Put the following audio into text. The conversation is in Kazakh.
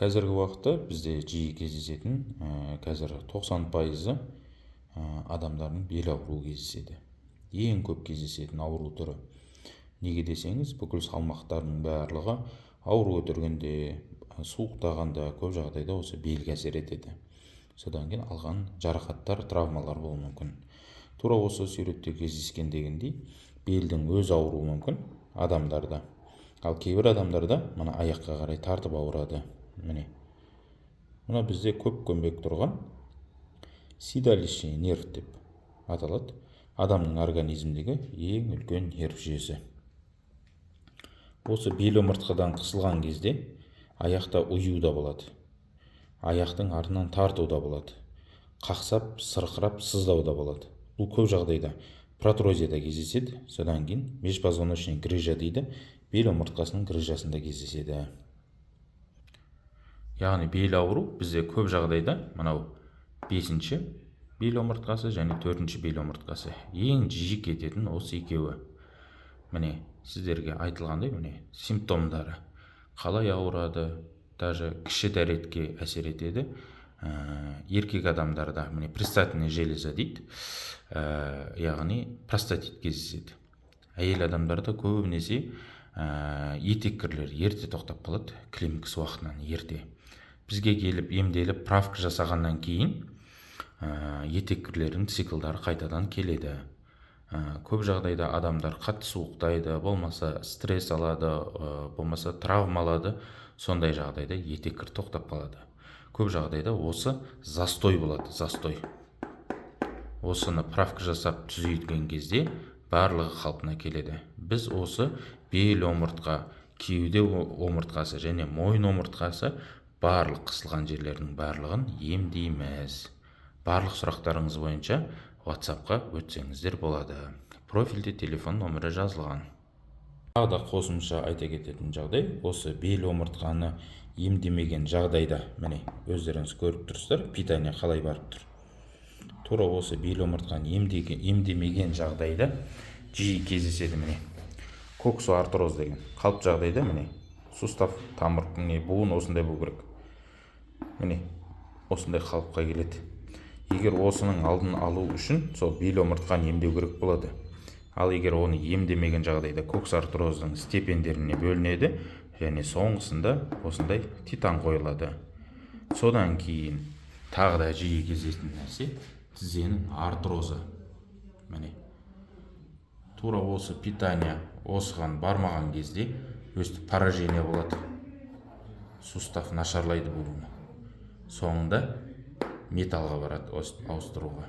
Қазіргі уақытта бізде жиі кездесетін, қазір 90% адамдардың бел ауруы кездеседі. Ең көп кездесетін ауру түрі. Неге десеңіз, бүкіл салмақтардың барлығы ауру көтергенде, суықтағанда көп жағдайда осы белге әсер етеді. Содан кейін алған жарақаттар, травмалар болуы мүмкін. Тура осы суретте кездескендегіндей, белдің өз ауруы мүмкін адамдарда. Ал кейбір адамдарда мына аяққа қарай тартып ауырады. Мына бізде көп көмбек тұрған седалищный нерв деп аталады. Адамның организмдегі ең үлкен нерв жүйесі. Осы бел омыртқадан қысылған кезде аяқта ұю да болады. Аяқтың артынан тарту да болады. Қақсап, сырқырап, сыздау да болады. Бұл көп жағдайда протрузияда кездеседі. Содан кейін межпозвоночный грыжа дейді, бел омыртқасының грыжасында кездеседі. Яғни бел ауру бізде көп жағдайда мынау 5-ші бел омыртқасы және 4-ші бел омыртқасы. Ең жиі кететін осы екеуі. Сіздерге айтылғандай, симптомдары қалай ауырады, даже кіші дәретке әсер етеді. Еркек адамдарда предстательная железа дейді, яғни простатит кездеседі. Әйел адамдарда көбінесе етеккірлер ерте тоқтап қалады, климакс уақытынан ерте. Бізге келіп емделіп правка жасағаннан кейін етеккірлердің циклдары қайтадан келеді. Көп жағдайда адамдар қатты суықтайды, болмаса стресс алады, болмаса травма алады. Сондай жағдайда етеккір тоқтап қалады. Көп жағдайда осы застой болады, застой. Осыны правка жасап түзейткен кезде барлығы қалпына келеді. Біз осы бел омыртқа, кеуде омыртқасы және мойын омыртқасы барлық қысылған жерлердің барлығын емдейміз. Барлық сұрақтарыңыз бойынша WhatsApp-қа өтсеңіздер болады. Профильде телефон номері жазылған. Тағы да қосымша айта кететін жағдай, осы бел омыртқаны емдемеген жағдайда, өздеріңіз көріп тұрсыздар, питание қалай барып тұр. Тура осы бел омыртқаны емдемеген жағдайда жиі кездеседі. Коксоартроз деген қалып жағдайда, сустав, тамыр, буын осындай болу керек. Осындай қалыпқа келеді. Егер осының алдын алу үшін сол бел омыртқаны емдеу керек болады. Ал егер оны емдемеген жағдайда коксоартроздың степендеріне бөлінеді және соңғысында осындай титан қойылады. Содан кейін тағы да жиі кездесетін нәрсе тізенің артрозы. Тура осы питание осыған бармаған кезде өстіп поражение болады. Сустав нашарлайды буыны. Соңында металға барады ауыстыруға.